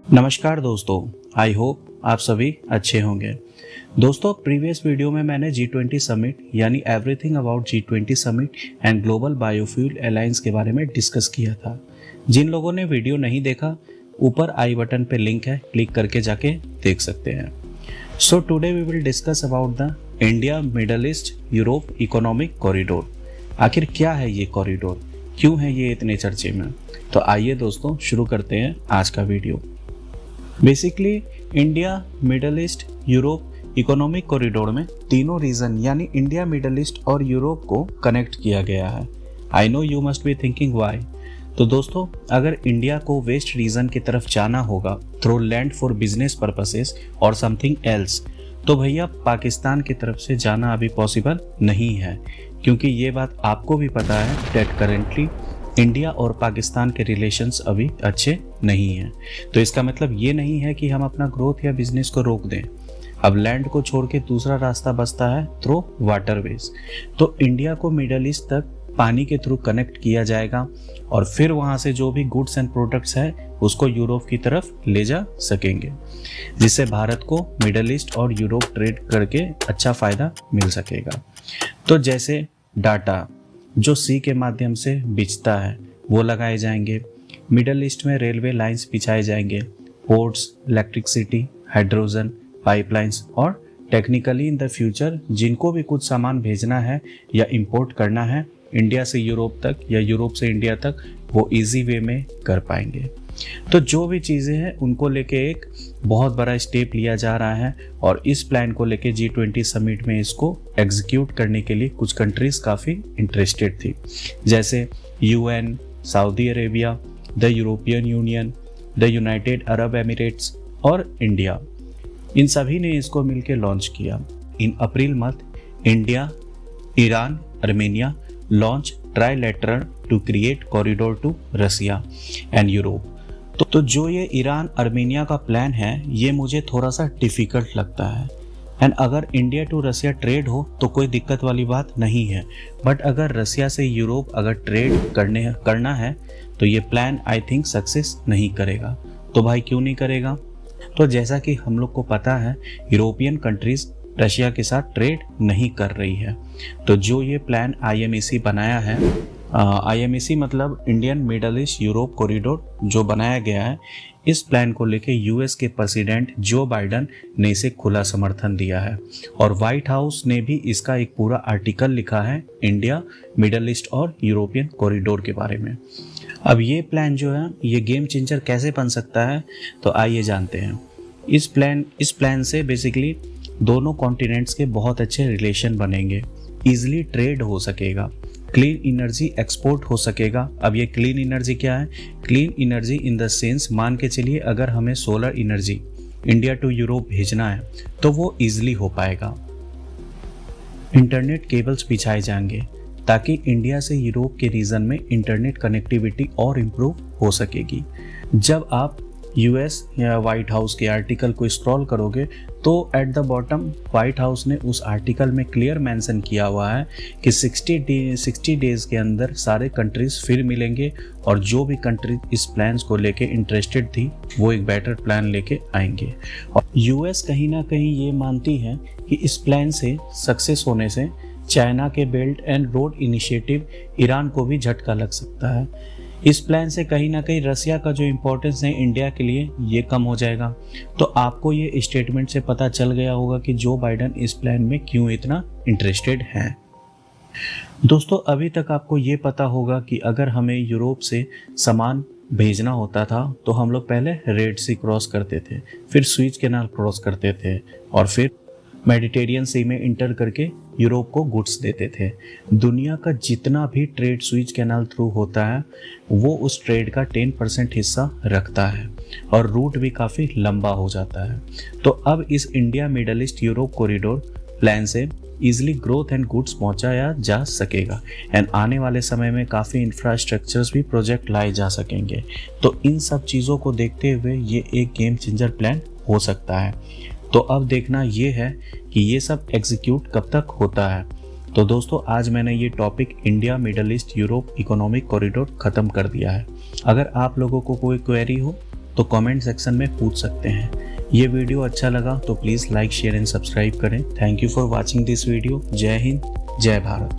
नमस्कार दोस्तों, I hope आप सभी अच्छे होंगे। दोस्तों, प्रीवियस वीडियो में मैंने G20 समिट यानी everything about G20 summit and global biofuel alliance के बारे में डिस्कस किया था। जिन लोगों ने वीडियो नहीं देखा, ऊपर आई बटन पे लिंक है, क्लिक करके जाके देख सकते हैं। So today we will discuss about the India Middle East Europe economic corridor. आखिर क्या है ये कॉरिडोर, क्यों है ये इतने चर्चे में? तो आइए दोस्तों शुरू करते हैं आज का video. Basically India Middle East Europe economic corridor में तीनों रीजन यानी इंडिया, मिडल ईस्ट और यूरोप को कनेक्ट किया गया है। I know you must be thinking why. तो दोस्तों, अगर इंडिया को वेस्ट रीजन की तरफ जाना होगा through land for business purposes और समथिंग एल्स, तो भैया पाकिस्तान की तरफ से जाना अभी पॉसिबल नहीं है, क्योंकि ये बात आपको भी पता है दैट करेंटली इंडिया और पाकिस्तान के रिलेशंस अभी अच्छे नहीं हैं। तो इसका मतलब ये नहीं है कि हम अपना ग्रोथ या बिजनेस को रोक दें। अब लैंड को छोड़ के दूसरा रास्ता बचता है थ्रू वाटरवेज। तो इंडिया को मिडल ईस्ट तक पानी के थ्रू कनेक्ट किया जाएगा और फिर वहाँ से जो भी गुड्स एंड प्रोडक्ट्स है उसको यूरोप की तरफ ले जा सकेंगे, जिससे भारत को मिडल ईस्ट और यूरोप ट्रेड करके अच्छा फायदा मिल सकेगा। तो जैसे डाटा जो सी के माध्यम से बिछता है वो लगाए जाएंगे, मिडल ईस्ट में रेलवे लाइंस बिछाए जाएंगे, पोर्ट्स, इलेक्ट्रिसिटी, हाइड्रोजन, पाइपलाइंस और टेक्निकली इन द फ्यूचर जिनको भी कुछ सामान भेजना है या इंपोर्ट करना है इंडिया से यूरोप तक या यूरोप से इंडिया तक, वो इजी वे में कर पाएंगे। तो जो भी चीज़ें हैं उनको लेके एक बहुत बड़ा स्टेप लिया जा रहा है और इस प्लान को लेके G20 समिट में इसको एग्जीक्यूट करने के लिए कुछ कंट्रीज काफ़ी इंटरेस्टेड थी, जैसे UN, Saudi Arabia, the European Union, the United Arab Emirates और इंडिया। इन सभी ने इसको मिलकर लॉन्च किया। In April month India, Iran, Armenia launch trilateral to create corridor to Russia and Europe. तो जो ये ईरान आर्मेनिया का प्लान है ये मुझे थोड़ा सा डिफिकल्ट लगता है। एंड अगर इंडिया टू रसिया ट्रेड हो तो कोई दिक्कत वाली बात नहीं है, बट अगर रसिया से यूरोप अगर ट्रेड करना है तो ये प्लान आई थिंक सक्सेस नहीं करेगा। तो भाई क्यों नहीं करेगा? तो जैसा कि हम लोग को पता है यूरोपियन कंट्रीज रशिया के साथ ट्रेड नहीं कर रही है। तो जो ये प्लान IMEC बनाया है, IMEC मतलब Indian middle East Europe corridor जो बनाया गया है, इस प्लान को लेके US के प्रेसिडेंट जो बाइडन ने इसे खुला समर्थन दिया है और व्हाइट हाउस ने भी इसका एक पूरा आर्टिकल लिखा है इंडिया, मिडल ईस्ट और यूरोपियन कॉरिडोर के बारे में। अब ये प्लान जो है ये गेम चेंजर कैसे बन सकता है, तो आइए जानते हैं। इस प्लान से बेसिकली दोनों कॉन्टिनेंट्स के बहुत अच्छे रिलेशन बनेंगे, इजीली ट्रेड हो सकेगा, क्लीन एनर्जी एक्सपोर्ट हो सकेगा। अब ये क्लीन एनर्जी क्या है? Clean energy in the sense, मान के चलिए अगर हमें solar energy India to Europe भेजना है तो वो इजीली हो पाएगा। इंटरनेट केबल्स बिछाए जाएंगे ताकि इंडिया से यूरोप के रीजन में इंटरनेट कनेक्टिविटी और इम्प्रूव हो सकेगी। जब आप US या व्हाइट हाउस के आर्टिकल को स्क्रॉल करोगे तो at the bottom white house ने उस आर्टिकल में क्लियर मेंशन किया हुआ है कि 60 डेज के अंदर सारे कंट्रीज फिर मिलेंगे और जो भी कंट्री इस प्लान्स को लेके इंटरेस्टेड थी वो एक बेटर प्लान लेके आएंगे। और US कहीं ना कहीं ये मानती है कि इस प्लान से सक्सेस होने से चाइना के belt and road initiative Iran को भी झटका लग सकता है। इस प्लान से कहीं ना कहीं रसिया का जो इम्पोर्टेंस है इंडिया के लिए ये कम हो जाएगा। तो आपको ये स्टेटमेंट से पता चल गया होगा कि जो बाइडन इस प्लान में क्यों इतना इंटरेस्टेड हैं। दोस्तों, अभी तक आपको ये पता होगा कि अगर हमें यूरोप से सामान भेजना होता था तो हम लोग पहले रेड सी क्रॉस करते थे, फिर स्विज कैनाल क्रॉस करते थे और फिर मेडिटेरियन सी में इंटर करके यूरोप को गुड्स देते थे। दुनिया का जितना भी ट्रेड स्विज कैनाल थ्रू होता है वो उस ट्रेड का 10% हिस्सा रखता है और रूट भी काफ़ी लंबा हो जाता है। तो अब इस India Middle East Europe corridor plan से इजीली ग्रोथ एंड गुड्स पहुंचाया जा सकेगा एंड आने वाले समय में काफ़ी इंफ्रास्ट्रक्चर्स भी प्रोजेक्ट लाए जा सकेंगे। तो इन सब चीज़ों को देखते हुए ये एक गेम चेंजर प्लान हो सकता है। तो अब देखना ये है कि ये सब एग्जीक्यूट कब तक होता है। तो दोस्तों, आज मैंने ये topic India Middle East Europe economic corridor ख़त्म कर दिया है। अगर आप लोगों को कोई क्वेरी हो तो कमेंट सेक्शन में पूछ सकते हैं। ये वीडियो अच्छा लगा तो please like share and subscribe करें। Thank you for watching this video. जय हिंद, जय भारत।